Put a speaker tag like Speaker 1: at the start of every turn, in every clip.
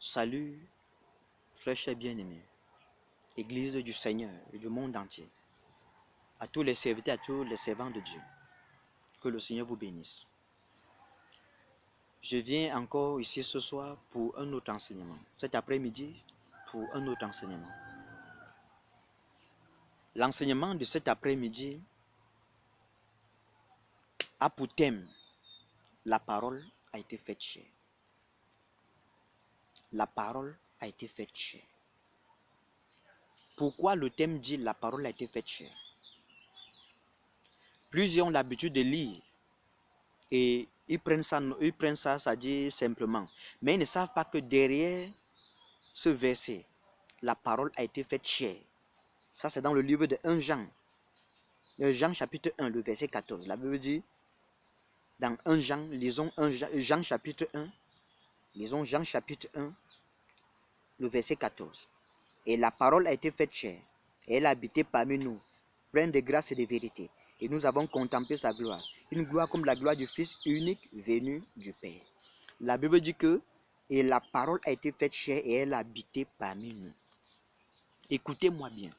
Speaker 1: Salut, frères chers bien-aimés, Église du Seigneur et du monde entier, à tous les serviteurs, à tous les servants de Dieu, que le Seigneur vous bénisse. Je viens encore ici ce soir pour un autre enseignement, cet après-midi pour un autre enseignement. L'enseignement de cet après-midi a pour thème « La parole a été faite chair ». La parole a été faite chair. Pourquoi le thème dit « La parole a été faite chair » ? Plusieurs ont l'habitude de lire et ils prennent ça, ça dit simplement. Mais ils ne savent pas que derrière ce verset, la parole a été faite chair. Ça, c'est dans le livre de 1 Jean. Jean chapitre 1, le verset 14. La Bible dit, dans 1 Jean, lisons Jean chapitre 1, lisons Jean chapitre 1, le verset 14. Et la parole a été faite chair, et elle a habité parmi nous, pleine de grâce et de vérité. Et nous avons contemplé sa gloire, une gloire comme la gloire du Fils unique venu du Père. La Bible dit que, et la parole a été faite chair, et elle a habité parmi nous. Écoutez-moi bien,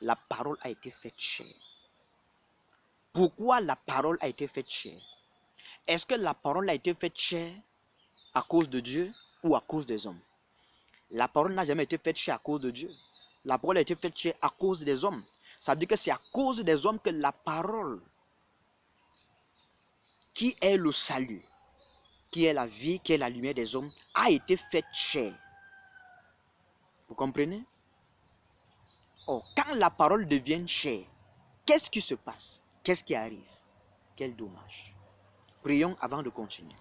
Speaker 1: la parole a été faite chair. Pourquoi la parole a été faite chair? Est-ce que la parole a été faite chair à cause de Dieu ou à cause des hommes? La parole n'a jamais été faite chair à cause de Dieu. La parole a été faite chair à cause des hommes. Ça veut dire que c'est à cause des hommes que la parole, qui est le salut, qui est la vie, qui est la lumière des hommes, a été faite chair. Vous comprenez? Or, quand la parole devient chair, qu'est-ce qui se passe? Qu'est-ce qui arrive? Quel dommage. Prions avant de continuer.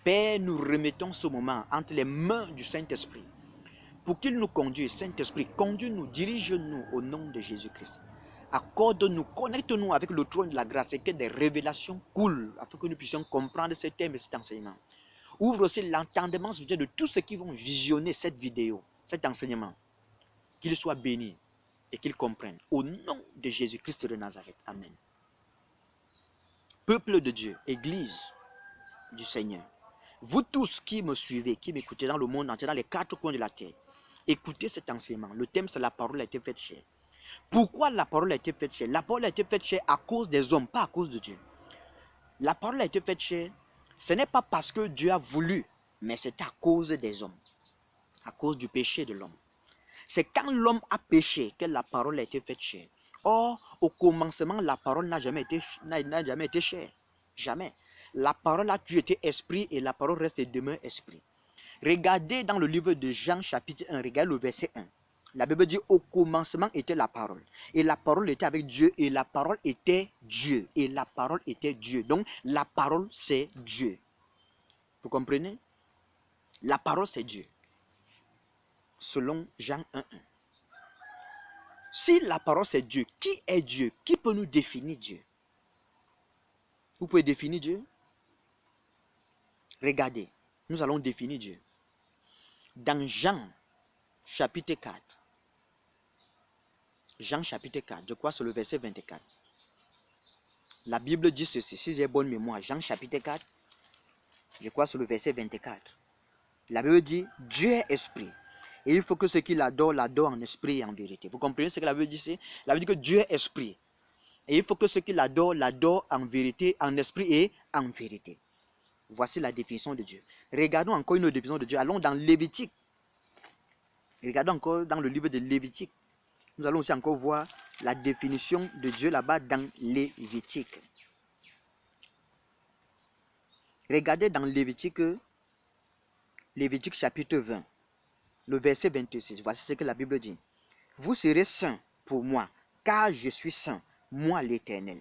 Speaker 1: Père, nous remettons ce moment entre les mains du Saint-Esprit pour qu'il nous conduise. Saint-Esprit, conduis-nous, dirige-nous au nom de Jésus-Christ. Accorde-nous, connecte-nous avec le trône de la grâce et que des révélations coulent afin que nous puissions comprendre ce thème et cet enseignement. Ouvre aussi l'entendement de tous ceux qui vont visionner cette vidéo, cet enseignement. Qu'ils soient bénis et qu'ils comprennent. Au nom de Jésus-Christ de Nazareth. Amen. Peuple de Dieu, Église du Seigneur, vous tous qui me suivez, qui m'écoutez dans le monde entier, dans les quatre coins de la terre, écoutez cet enseignement. Le thème, c'est la parole a été faite chair. Pourquoi la parole a été faite chair? La parole a été faite chair à cause des hommes, pas à cause de Dieu. La parole a été faite chair, ce n'est pas parce que Dieu a voulu, mais c'est à cause des hommes, à cause du péché de l'homme. C'est quand l'homme a péché que la parole a été faite chair. Or, au commencement, la parole n'a jamais été chair. Jamais. La parole a toujours été esprit et la parole reste et demeure esprit. Regardez dans le livre de Jean chapitre 1, regardez le verset 1. La Bible dit au commencement était la parole. Et la parole était avec Dieu et la parole était Dieu. Et la parole était Dieu. Donc la parole c'est Dieu. Vous comprenez? La parole c'est Dieu. Selon Jean 1.1. Si la parole c'est Dieu, qui est Dieu? Qui peut nous définir Dieu? Vous pouvez définir Dieu? Regardez, nous allons définir Dieu. Dans Jean chapitre 4, Jean chapitre 4, je crois c'est le verset 24. La Bible dit ceci, si j'ai bonne mémoire, Jean chapitre 4, je crois c'est le verset 24. La Bible dit, Dieu est esprit. Et il faut que ceux qui l'adorent, l'adorent en esprit et en vérité. Vous comprenez ce que la Bible dit? La Bible dit que Dieu est esprit. Et il faut que ceux qui l'adorent, l'adorent en vérité, en esprit et en vérité. Voici la définition de Dieu. Regardons encore une autre définition de Dieu. Allons dans Lévitique. Regardons encore dans le livre de Lévitique. Nous allons aussi encore voir la définition de Dieu là-bas dans Lévitique. Regardez dans Lévitique chapitre 20, le verset 26. Voici ce que la Bible dit. Vous serez saints pour moi, car je suis saint, moi l'Éternel.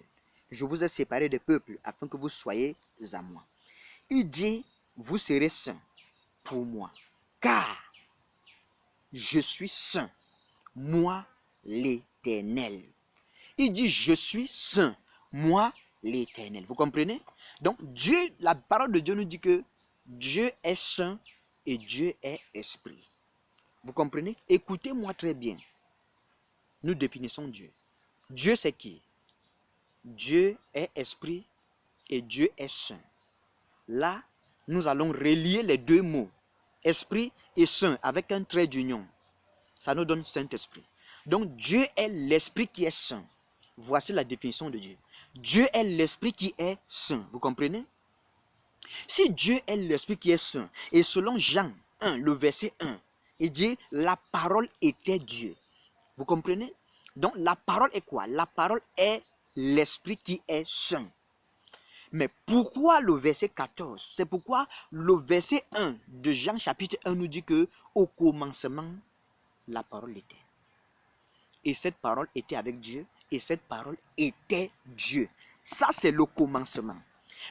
Speaker 1: Je vous ai séparés des peuples afin que vous soyez à moi. Il dit, vous serez saints pour moi, car je suis saint, moi l'Éternel. Il dit, je suis saint, moi l'Éternel. Vous comprenez? Donc, Dieu, la parole de Dieu nous dit que Dieu est saint et Dieu est esprit. Vous comprenez? Écoutez-moi très bien. Nous définissons Dieu. Dieu c'est qui? Dieu est esprit et Dieu est saint. Là, nous allons relier les deux mots. esprit et saint avec un trait d'union. Ça nous donne Saint-Esprit. Donc Dieu est l'esprit qui est saint. Voici la définition de Dieu. Dieu est l'esprit qui est saint. Vous comprenez? Si Dieu est l'esprit qui est saint, et selon Jean 1, le verset 1, il dit la parole était Dieu. Vous comprenez? Donc la parole est quoi? La parole est l'esprit qui est saint. Mais pourquoi le verset 14? C'est pourquoi le verset 1 de Jean chapitre 1 nous dit que au commencement, la parole était. Et cette parole était avec Dieu, et cette parole était Dieu. Ça, c'est le commencement.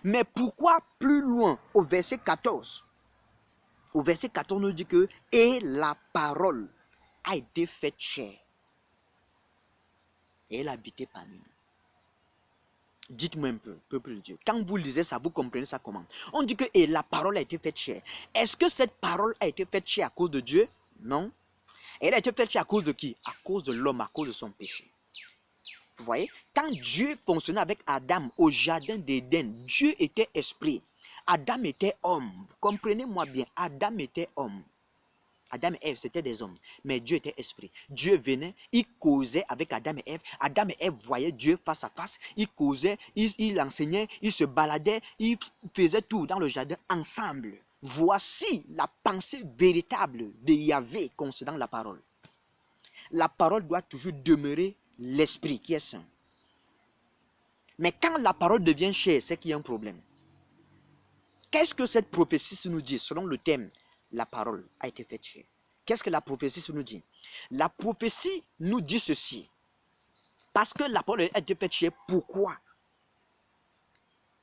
Speaker 1: Mais pourquoi plus loin, au verset 14? Au verset 14, on nous dit que « Et la parole a été faite chair, et elle habitait parmi nous. » Dites-moi un peu, peuple de Dieu. Quand vous lisez ça, vous comprenez ça comment? On dit que « Et la parole a été faite chair ». Est-ce que cette parole a été faite chair à cause de Dieu? Non. Elle a été faite chair à cause de qui? À cause de l'homme, à cause de son péché. Vous voyez? Quand Dieu fonctionnait avec Adam au jardin d'Éden, Dieu était esprit. Adam était homme. Comprenez-moi bien, Adam était homme. Adam et Ève, c'était des hommes, mais Dieu était esprit. Dieu venait, il causait avec Adam et Ève. Adam et Ève voyaient Dieu face à face. Il causait, il enseignait, il se baladait, il faisait tout dans le jardin ensemble. Voici la pensée véritable de Yahvé concernant la parole. La parole doit toujours demeurer l'esprit qui est saint. Mais quand la parole devient chair, c'est qu'il y a un problème. Qu'est-ce que cette prophétie nous dit selon le thème? La parole a été faite chair. Qu'est-ce que la prophétie nous dit? La prophétie nous dit ceci. Parce que la parole a été faite chair, pourquoi?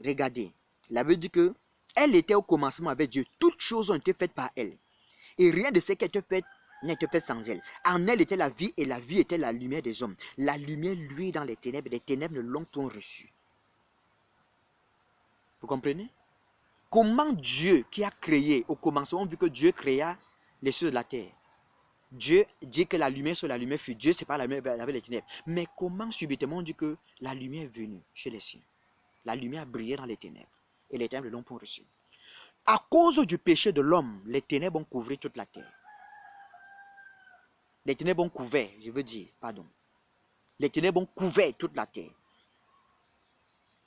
Speaker 1: Regardez, la Bible dit que elle était au commencement avec Dieu. Toutes choses ont été faites par elle. Et rien de ce qui a été fait n'a été fait sans elle. En elle était la vie et la vie était la lumière des hommes. La lumière luit dans les ténèbres et les ténèbres ne l'ont point reçue. Vous comprenez? Comment Dieu qui a créé au commencement, vu que Dieu créa les cieux de la terre, Dieu dit que la lumière sur la lumière fut. Dieu sépare la lumière avec les ténèbres. Mais comment subitement on dit que la lumière est venue chez les siens? La lumière a brillé dans les ténèbres et les ténèbres ne l'ont point reçue. À cause du péché de l'homme, les ténèbres ont couvert toute la terre. Les ténèbres ont couvert, je veux dire, pardon. Les ténèbres ont couvert toute la terre.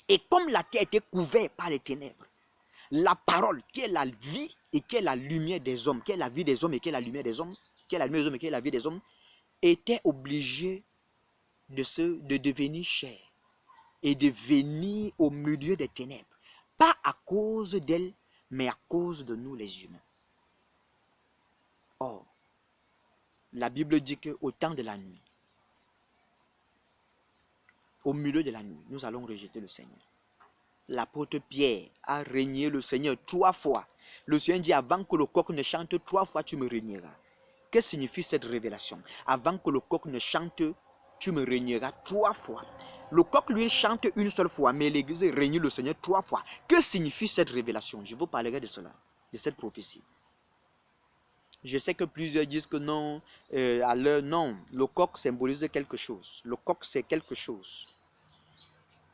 Speaker 1: Et comme la terre était couverte par les ténèbres, la parole qui est la vie et qui est la lumière des hommes, qui est la vie des hommes et qui est la lumière des hommes, qui est la lumière des hommes et qui est la vie des hommes, était obligée de devenir chair et de venir au milieu des ténèbres. Pas à cause d'elle, mais à cause de nous les humains. Or, la Bible dit qu'au temps de la nuit, au milieu de la nuit, nous allons rejeter le Seigneur. L'apôtre Pierre a régné le Seigneur 3 fois. Le Seigneur dit, avant que le coq ne chante 3 fois, tu me régneras. Que signifie cette révélation? Avant que le coq ne chante, tu me régneras 3 fois. Le coq, lui, chante une seule fois, mais l'Église règne le Seigneur 3 fois. Que signifie cette révélation? Je vous parlerai de cela, de cette prophétie. Je sais que plusieurs disent que non, non, le coq symbolise quelque chose. Le coq, c'est quelque chose.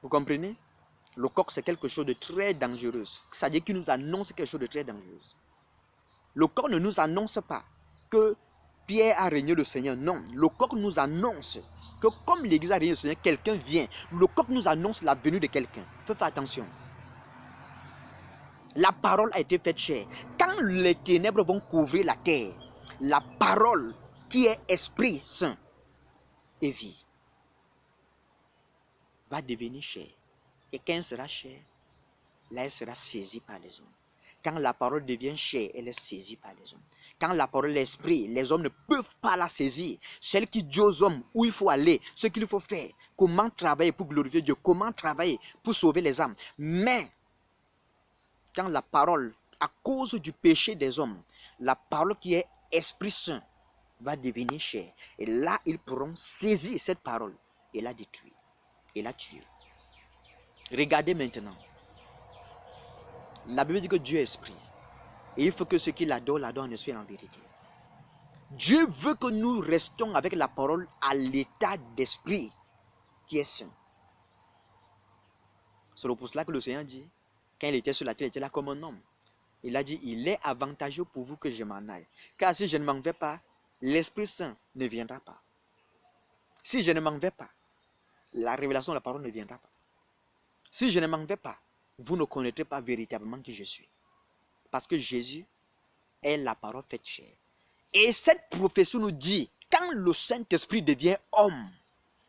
Speaker 1: Vous comprenez? Le coq, c'est quelque chose de très dangereux. C'est-à-dire qu'il nous annonce quelque chose de très dangereux. Le coq ne nous annonce pas que Pierre a régné le Seigneur. Non, le coq nous annonce que comme l'Église a régné le Seigneur, quelqu'un vient. Le coq nous annonce la venue de quelqu'un. Faites attention. La parole a été faite chair. Quand les ténèbres vont couvrir la terre, la parole qui est Esprit Saint et vie va devenir chair. Et quand elle sera chair, là elle sera saisie par les hommes. Quand la parole devient chair, elle est saisie par les hommes. Quand la parole est esprit, les hommes ne peuvent pas la saisir. Celle qui dit aux hommes où il faut aller, ce qu'il faut faire, comment travailler pour glorifier Dieu, comment travailler pour sauver les âmes. Mais quand la parole, à cause du péché des hommes, la parole qui est Esprit Saint va devenir chair. Et là, ils pourront saisir cette parole et la détruire et la tuer. Regardez maintenant. La Bible dit que Dieu est esprit. Et il faut que ceux qui l'adorent en esprit et en vérité. Dieu veut que nous restions avec la parole à l'état d'esprit qui est saint. C'est pour cela que le Seigneur dit, quand il était sur la terre, il était là comme un homme. Il a dit, il est avantageux pour vous que je m'en aille. Car si je ne m'en vais pas, l'Esprit Saint ne viendra pas. Si je ne m'en vais pas, la révélation de la parole ne viendra pas. Si je ne m'en vais pas, vous ne connaîtrez pas véritablement qui je suis. Parce que Jésus est la parole faite chair. Et cette prophétie nous dit, quand le Saint-Esprit devient homme,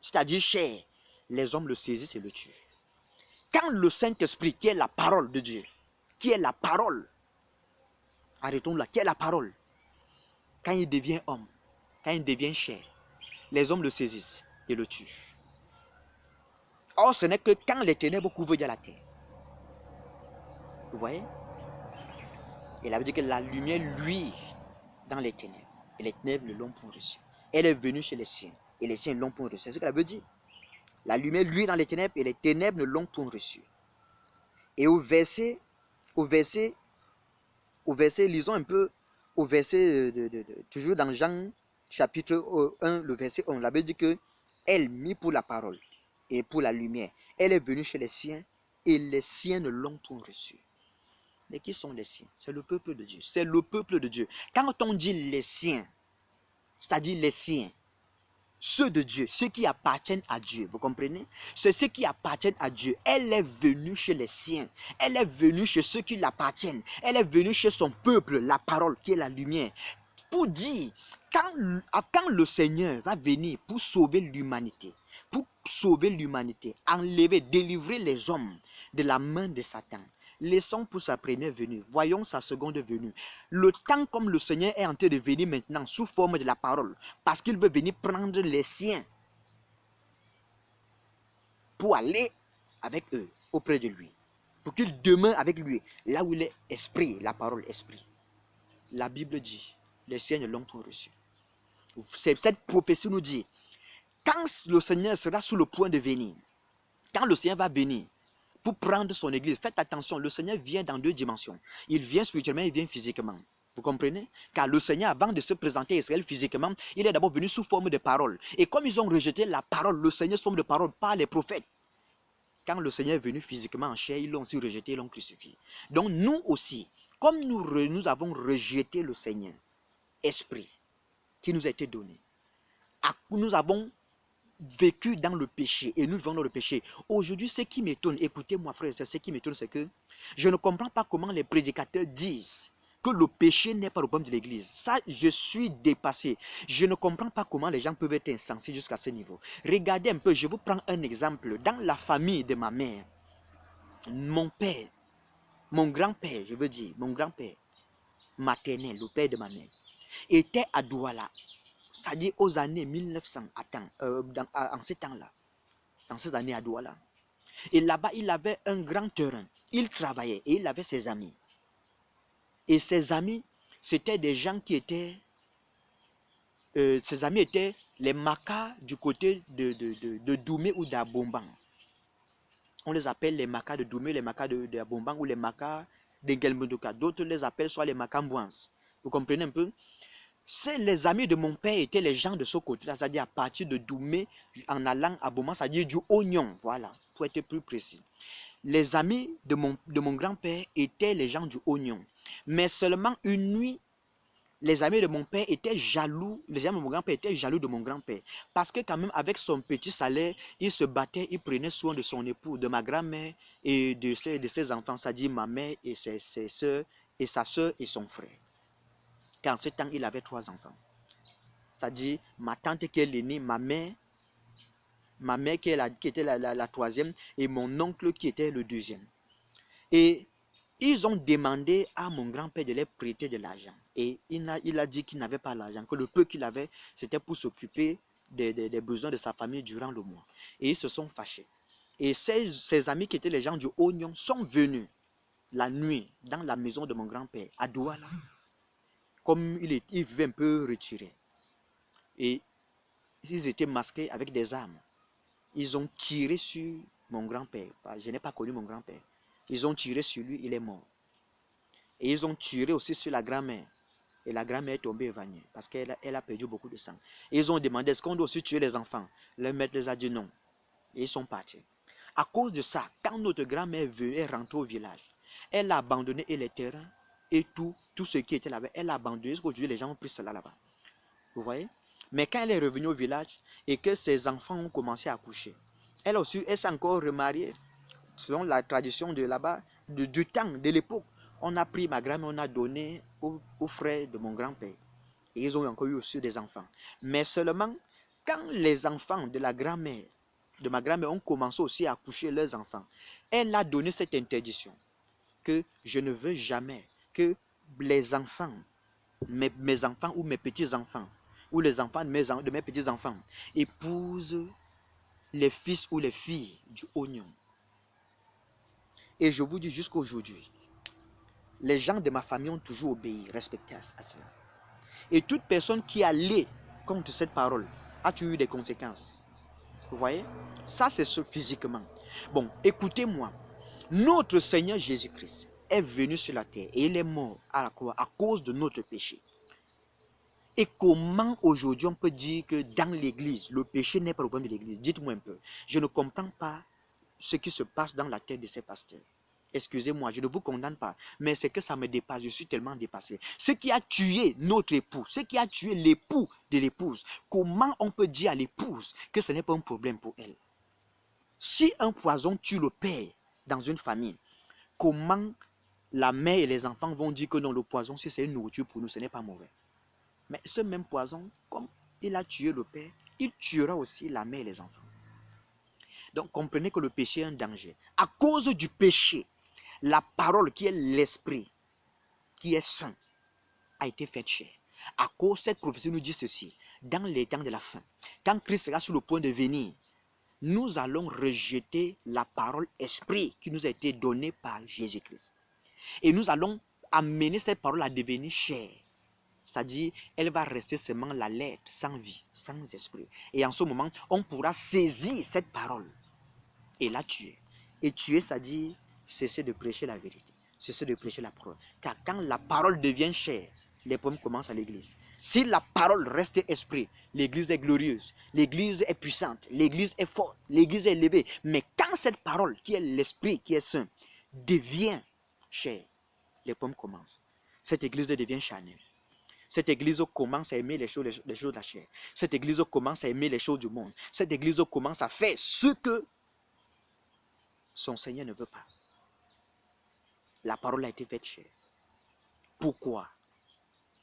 Speaker 1: c'est-à-dire chair, les hommes le saisissent et le tuent. Quand le Saint-Esprit, qui est la parole de Dieu, qui est la parole, arrêtons là, qui est la parole, quand il devient homme, quand il devient chair, les hommes le saisissent et le tuent. Or, ce n'est que quand les ténèbres couvrent la terre. Vous voyez? Il a dit que la lumière luit dans les ténèbres. Et les ténèbres ne l'ont point reçu. Elle est venue chez les siens. Et les siens ne l'ont point reçu. C'est ce qu'elle veut dire. La lumière luit dans les ténèbres et les ténèbres ne l'ont point reçu. Et au verset, lisons un peu au verset, toujours dans Jean chapitre 1, le verset 1. La Bible dit que elle mit pour la parole et pour la lumière. Elle est venue chez les siens et les siens ne l'ont point reçu. Mais qui sont les siens? C'est le peuple de Dieu. C'est le peuple de Dieu. Quand on dit les siens, c'est-à-dire les siens, ceux de Dieu, ceux qui appartiennent à Dieu, vous comprenez? C'est ceux qui appartiennent à Dieu. Elle est venue chez les siens. Elle est venue chez ceux qui l'appartiennent. Elle est venue chez son peuple, la parole qui est la lumière. Pour dire, quand le Seigneur va venir pour sauver l'humanité, enlever, délivrer les hommes de la main de Satan, laissons pour sa première venue, voyons sa seconde venue. Le temps comme le Seigneur est en train de venir maintenant sous forme de la parole, parce qu'il veut venir prendre les siens pour aller avec eux, auprès de lui, pour qu'il demeure avec lui, là où il est esprit, la parole esprit. La Bible dit, les siens ne l'ont pas reçu. Cette prophétie nous dit, quand le Seigneur sera sur le point de venir, quand le Seigneur va venir, pour prendre son église, faites attention, le Seigneur vient dans deux dimensions. Il vient spirituellement, il vient physiquement. Vous comprenez? Car le Seigneur, avant de se présenter à Israël physiquement, il est d'abord venu sous forme de parole. Et comme ils ont rejeté la parole, le Seigneur sous forme de parole par les prophètes. Quand le Seigneur est venu physiquement en chair, ils l'ont aussi rejeté, ils l'ont crucifié. Donc nous aussi, comme nous avons rejeté le Seigneur, esprit, qui nous a été donné, nous avons vécu dans le péché et nous vivons dans le péché. Aujourd'hui, ce qui m'étonne, écoutez-moi frère, ce qui m'étonne, c'est que je ne comprends pas comment les prédicateurs disent que le péché n'est pas le problème de l'église. Ça, je suis dépassé. Je ne comprends pas comment les gens peuvent être insensés jusqu'à ce niveau. Regardez un peu, je vous prends un exemple. Dans la famille de ma mère, mon père, mon grand-père, je veux dire, mon grand-père maternel, le père de ma mère, était à Douala. C'est-à-dire aux années 1900, en ces temps-là, dans ces années à Douala. Et là-bas, il avait un grand terrain. Il travaillait et il avait ses amis. Et ses amis, c'était des gens qui étaient... ses amis étaient les Makas du côté de Doumé ou d'Abomban. On les appelle les Makas de Doumé, les Makas d'Abomban ou les Makas d'Engelmondoka. D'autres les appellent soit les Makambouans. Vous comprenez un peu? Les amis de mon père étaient les gens de ce côté-là, c'est-à-dire à partir de Doumé en allant à Boma, c'est-à-dire du Oignon, voilà, pour être plus précis. Les amis de mon grand-père étaient les gens du Oignon. Mais seulement une nuit, les amis de mon père étaient jaloux, les amis de mon grand-père étaient jaloux de mon grand-père. Parce que quand même, avec son petit salaire, il se battait, il prenait soin de son époux, de ma grand-mère et de ses enfants, c'est-à-dire ma mère et ses soeurs, et sa soeur et son frère. Car en ce temps, il avait 3 enfants. C'est-à-dire ma tante qui est l'aînée, ma mère qui était la troisième, et mon oncle qui était le deuxième. Et ils ont demandé à mon grand-père de leur prêter de l'argent. Et il a dit qu'il n'avait pas l'argent, que le peu qu'il avait, c'était pour s'occuper des besoins de sa famille durant le mois. Et ils se sont fâchés. Et ses amis qui étaient les gens du Oignon sont venus la nuit dans la maison de mon grand-père, à Douala. Comme il vivait un peu retiré. Et ils étaient masqués avec des armes. Ils ont tiré sur mon grand-père. Je n'ai pas connu mon grand-père. Ils ont tiré sur lui, il est mort. Et ils ont tiré aussi sur la grand-mère. Et la grand-mère est tombée évanouie parce qu'elle a perdu beaucoup de sang. Et ils ont demandé, est-ce qu'on doit aussi tuer les enfants? Le maître les a dit non. Et ils sont partis. À cause de ça, quand notre grand-mère est rentrée au village, elle a abandonné les terrains, et tout ce qui était là-bas. Elle a abandonné. Aujourd'hui, les gens ont pris cela là-bas. Vous voyez? Mais quand elle est revenue au village et que ses enfants ont commencé à coucher, elle aussi, elle s'est encore remariée. Selon la tradition de là-bas, du temps, de l'époque, on a pris ma grand-mère, on a donné aux frères de mon grand-père. Et ils ont encore eu aussi des enfants. Mais seulement, quand les enfants de la grand-mère, de ma grand-mère, ont commencé aussi à coucher leurs enfants, elle a donné cette interdiction que je ne veux jamais que les enfants, mes enfants ou mes petits-enfants, ou les enfants de mes petits-enfants, épousent les fils ou les filles du oignon. Et je vous dis jusqu'à aujourd'hui, les gens de ma famille ont toujours obéi, respecté à cela. Et toute personne qui allait contre cette parole a eu des conséquences. Vous voyez? Ça, c'est ce physiquement. Bon, écoutez-moi. Notre Seigneur Jésus-Christ est venu sur la terre et il est mort à la croix à cause de notre péché. Et comment aujourd'hui on peut dire que dans l'église, le péché n'est pas le problème de l'église? Dites-moi un peu. Je ne comprends pas ce qui se passe dans la tête de ces pasteurs. Excusez-moi, je ne vous condamne pas, mais c'est que ça me dépasse, je suis tellement dépassé. Ce qui a tué notre époux, ce qui a tué l'époux de l'épouse, comment on peut dire à l'épouse que ce n'est pas un problème pour elle? Si un poison tue le père dans une famille, comment la mère et les enfants vont dire que non, le poison, si c'est une nourriture pour nous, ce n'est pas mauvais? Mais ce même poison, comme il a tué le père, il tuera aussi la mère et les enfants. Donc comprenez que le péché est un danger. À cause du péché, la parole qui est l'esprit, qui est saint, a été faite chair. À cause, cette prophétie nous dit ceci, dans les temps de la fin, quand Christ sera sur le point de venir, nous allons rejeter la parole esprit qui nous a été donnée par Jésus-Christ. Et nous allons amener cette parole à devenir chair. C'est-à-dire, elle va rester seulement la lettre, sans vie, sans esprit. Et en ce moment, on pourra saisir cette parole et la tuer. Et tuer, c'est-à-dire cesser de prêcher la vérité, cesser de prêcher la parole. Car quand la parole devient chair, les problèmes commencent à l'église. Si la parole reste esprit, l'église est glorieuse, l'église est puissante, l'église est forte, l'église est élevée. Mais quand cette parole, qui est l'esprit, qui est saint, devient chair, les problèmes commencent. Cette église devient charnelle. Cette église commence à aimer les choses de la chair. Cette église commence à aimer les choses du monde. Cette église commence à faire ce que son Seigneur ne veut pas. La parole a été faite chair. Pourquoi?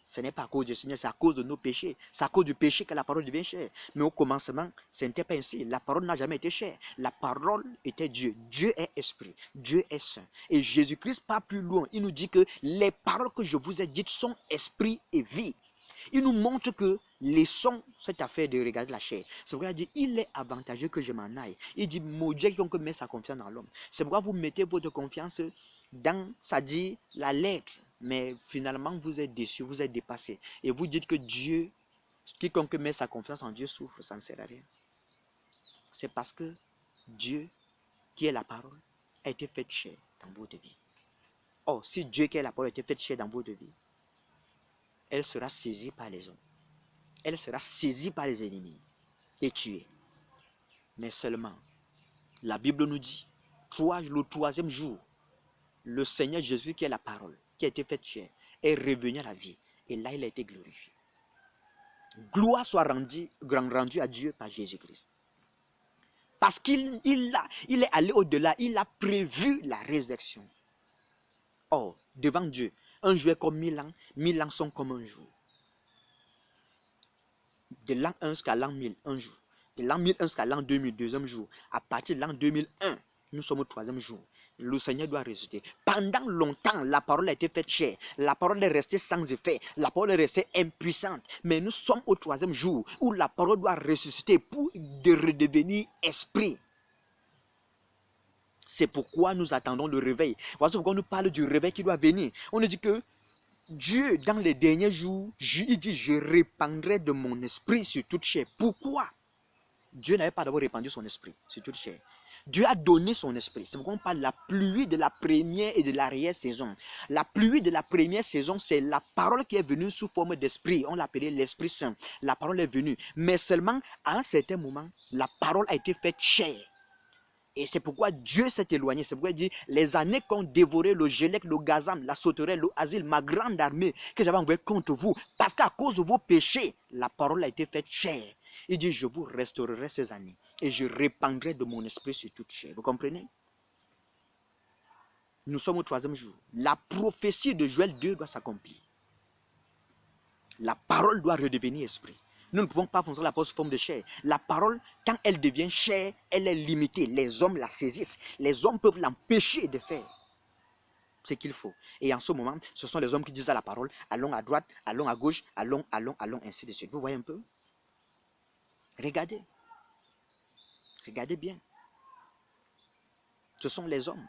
Speaker 1: Ce n'est pas à cause du Seigneur, c'est à cause de nos péchés. C'est à cause du péché que la parole devient chair. Mais au commencement, ce n'était pas ainsi. La parole n'a jamais été chair. La parole était Dieu. Dieu est esprit. Dieu est saint. Et Jésus-Christ part plus loin. Il nous dit que les paroles que je vous ai dites sont esprit et vie. Il nous montre que laissons cette affaire de regarder la chair. C'est pourquoi il dit, il est avantageux que je m'en aille. Il dit, maudit quiconque met sa confiance dans l'homme. C'est pourquoi vous mettez votre confiance dans, ça dit, la lettre. Mais finalement, vous êtes déçu, vous êtes dépassé. Et vous dites que Dieu, quiconque met sa confiance en Dieu souffre, ça ne sert à rien. C'est parce que Dieu, qui est la parole, a été fait chair dans votre vie. Or, si Dieu qui est la parole a été fait chair dans votre vie, elle sera saisie par les hommes. Elle sera saisie par les ennemis et tuée. Mais seulement, la Bible nous dit, le troisième jour, le Seigneur Jésus, qui est la parole, qui a été faite chair, est revenu à la vie. Et là, il a été glorifié. Gloire soit rendue à Dieu par Jésus-Christ. Parce qu'il est allé au-delà, il a prévu la résurrection. Or, devant Dieu, un jour est comme 1000 ans sont comme un jour. De l'an 1 jusqu'à l'an 1000, un jour. De l'an 1001 jusqu'à l'an 2000, deuxième jour. À partir de l'an 2001, nous sommes au troisième jour. Le Seigneur doit ressusciter. Pendant longtemps, la parole a été faite chair. La parole est restée sans effet. La parole est restée impuissante. Mais nous sommes au troisième jour où la parole doit ressusciter pour redevenir esprit. C'est pourquoi nous attendons le réveil. Voici pourquoi on nous parle du réveil qui doit venir. On nous dit que Dieu, dans les derniers jours, il dit, je répandrai de mon esprit sur toute chair. Pourquoi? Dieu n'avait pas d'abord répandu son esprit sur toute chair. Dieu a donné son esprit. C'est pourquoi on parle de la pluie de la première et de l'arrière-saison. La pluie de la première saison, c'est la parole qui est venue sous forme d'esprit. On l'appelait l'Esprit Saint. La parole est venue. Mais seulement, à un certain moment, la parole a été faite chair. Et c'est pourquoi Dieu s'est éloigné. C'est pourquoi il dit, les années qu'ont dévoré le Gélec, le Gazam, la sauterelle, le Asile, ma grande armée que j'avais envoyée contre vous, parce qu'à cause de vos péchés, la parole a été faite chair. Il dit, je vous restaurerai ces années et je répandrai de mon esprit sur toute chair. Vous comprenez? Nous sommes au 3e jour. La prophétie de Joël 2 doit s'accomplir. La parole doit redevenir esprit. Nous ne pouvons pas fonctionner la parole sous forme de chair. La parole, quand elle devient chair, elle est limitée. Les hommes la saisissent. Les hommes peuvent l'empêcher de faire ce qu'il faut. Et en ce moment, ce sont les hommes qui disent à la parole, allons à droite, allons à gauche, allons, ainsi de suite. Vous voyez un peu? Regardez. Regardez bien. Ce sont les hommes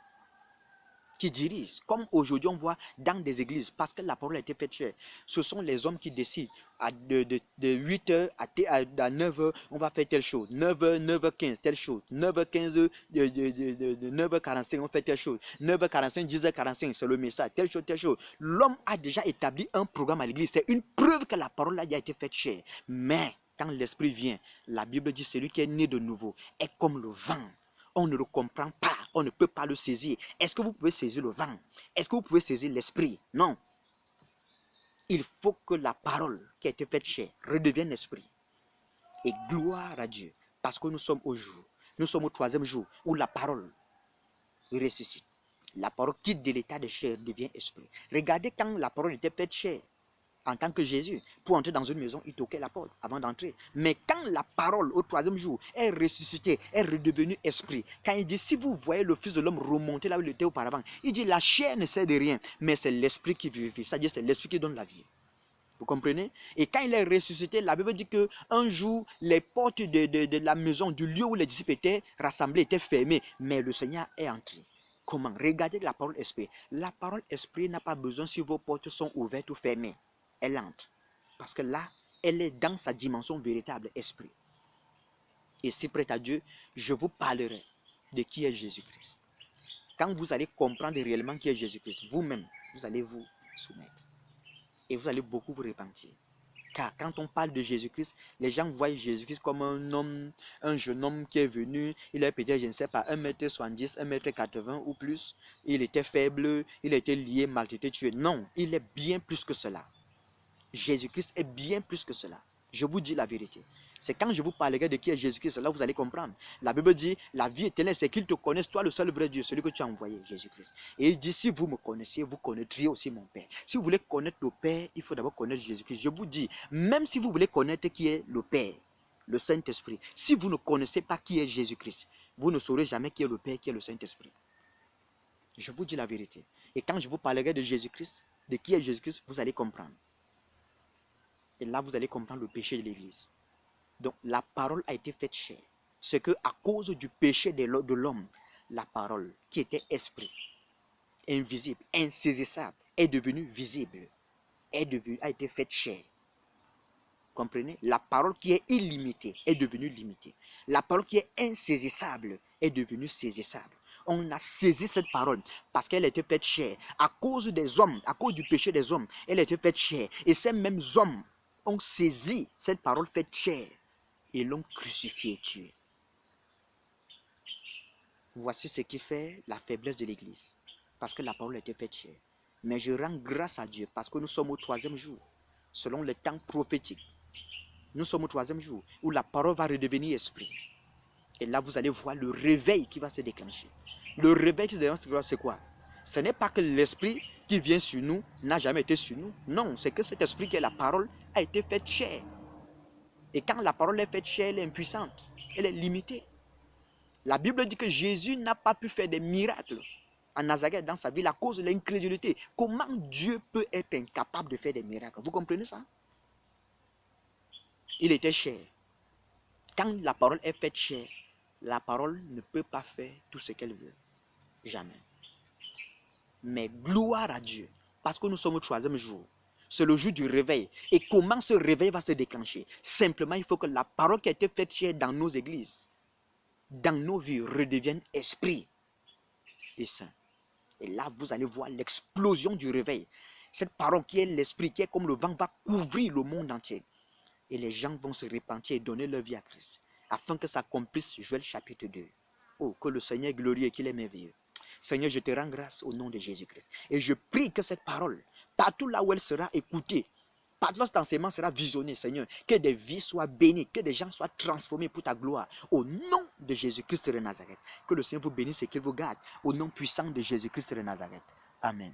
Speaker 1: qui dirigent, comme aujourd'hui on voit dans des églises, parce que la parole a été faite chair. Ce sont les hommes qui décident de 8h à 9h, on va faire telle chose. 9h, 9h15, telle chose. 9h15, de 9h45, on fait telle chose. 9h45, 10h45, c'est le message, telle chose, telle chose. L'homme a déjà établi un programme à l'église. C'est une preuve que la parole a été faite chair. Mais quand l'esprit vient, la Bible dit celui qui est né de nouveau est comme le vent. On ne le comprend pas, on ne peut pas le saisir. Est-ce que vous pouvez saisir le vent? Est-ce que vous pouvez saisir l'esprit? Non. Il faut que la parole qui a été faite chair redevienne esprit. Et gloire à Dieu, parce que nous sommes au jour, nous sommes au 3e jour où la parole ressuscite. La parole quitte de l'état de chair, devient esprit. Regardez quand la parole était faite chair. En tant que Jésus, pour entrer dans une maison, il toquait la porte avant d'entrer. Mais quand la parole, au 3e jour, est ressuscitée, est redevenue esprit, quand il dit, si vous voyez le Fils de l'homme remonter là où il était auparavant, il dit, la chair ne sert de rien, mais c'est l'esprit qui vivifie. C'est-à-dire, c'est l'esprit qui donne la vie. Vous comprenez? Et quand il est ressuscité, la Bible dit qu'un jour, les portes de la maison, du lieu où les disciples étaient rassemblés, étaient fermées, mais le Seigneur est entré. Comment? Regardez la parole esprit. La parole esprit n'a pas besoin si vos portes sont ouvertes ou fermées. Elle entre. Parce que là, elle est dans sa dimension véritable, esprit. Et si prête à Dieu, je vous parlerai de qui est Jésus-Christ. Quand vous allez comprendre réellement qui est Jésus-Christ, vous-même, vous allez vous soumettre. Et vous allez beaucoup vous repentir. Car quand on parle de Jésus-Christ, les gens voient Jésus-Christ comme un homme, un jeune homme qui est venu, il est peut-être, je ne sais pas, 1m70, 1m80 ou plus. Il était faible, il était lié, maltraité, tué. Non, il est bien plus que cela. Jésus-Christ est bien plus que cela. Je vous dis la vérité. C'est quand je vous parlerai de qui est Jésus-Christ, là vous allez comprendre. La Bible dit, la vie éternelle, c'est qu'ils te connaissent, toi le seul vrai Dieu, celui que tu as envoyé, Jésus-Christ. Et il dit, si vous me connaissiez, vous connaîtriez aussi mon Père. Si vous voulez connaître le Père, il faut d'abord connaître Jésus-Christ. Je vous dis, même si vous voulez connaître qui est le Père, le Saint-Esprit, si vous ne connaissez pas qui est Jésus-Christ, vous ne saurez jamais qui est le Père, qui est le Saint-Esprit. Je vous dis la vérité. Et quand je vous parlerai de Jésus-Christ, de qui est Jésus-Christ, vous allez comprendre. Et là, vous allez comprendre le péché de l'Église. Donc, la parole a été faite chair. C'est que à cause du péché de l'homme, la parole, qui était esprit, invisible, insaisissable, est devenue visible, a été faite chair. Comprenez? La parole qui est illimitée est devenue limitée. La parole qui est insaisissable est devenue saisissable. On a saisi cette parole parce qu'elle a été faite chair. À cause des hommes, à cause du péché des hommes, elle a été faite chair. Et ces mêmes hommes ont saisi cette parole faite chair et l'ont crucifié et tué. Voici ce qui fait la faiblesse de l'Église. Parce que la parole a été faite chair. Mais je rends grâce à Dieu parce que nous sommes au 3e jour, selon le temps prophétique. Nous sommes au 3e jour où la parole va redevenir esprit. Et là, vous allez voir le réveil qui va se déclencher. Le réveil qui se déclenche, c'est quoi? Ce n'est pas que l'esprit qui vient sur nous n'a jamais été sur nous. Non, c'est que cet esprit qui est la parole a été faite chair. Et quand la parole est faite chair, elle est impuissante. Elle est limitée. La Bible dit que Jésus n'a pas pu faire des miracles en Nazareth dans sa vie à cause de l'incrédulité. Comment Dieu peut être incapable de faire des miracles? Vous comprenez ça? Il était chair. Quand la parole est faite chair, la parole ne peut pas faire tout ce qu'elle veut. Jamais. Mais gloire à Dieu, parce que nous sommes au 3e jour. C'est le jour du réveil. Et comment ce réveil va se déclencher? Simplement, il faut que la parole qui a été faite chair dans nos églises, dans nos vies, redevienne esprit et saint. Et là, vous allez voir l'explosion du réveil. Cette parole qui est l'esprit, qui est comme le vent, va couvrir le monde entier. Et les gens vont se repentir et donner leur vie à Christ, afin que s'accomplisse Joël chapitre 2. Oh, que le Seigneur est glorieux et qu'il est merveilleux. Seigneur, je te rends grâce au nom de Jésus-Christ. Et je prie que cette parole, partout là où elle sera écoutée, partout là où cet enseignement sera visionné, Seigneur, que des vies soient bénies, que des gens soient transformés pour ta gloire. Au nom de Jésus-Christ de Nazareth. Que le Seigneur vous bénisse et qu'il vous garde. Au nom puissant de Jésus-Christ de Nazareth. Amen.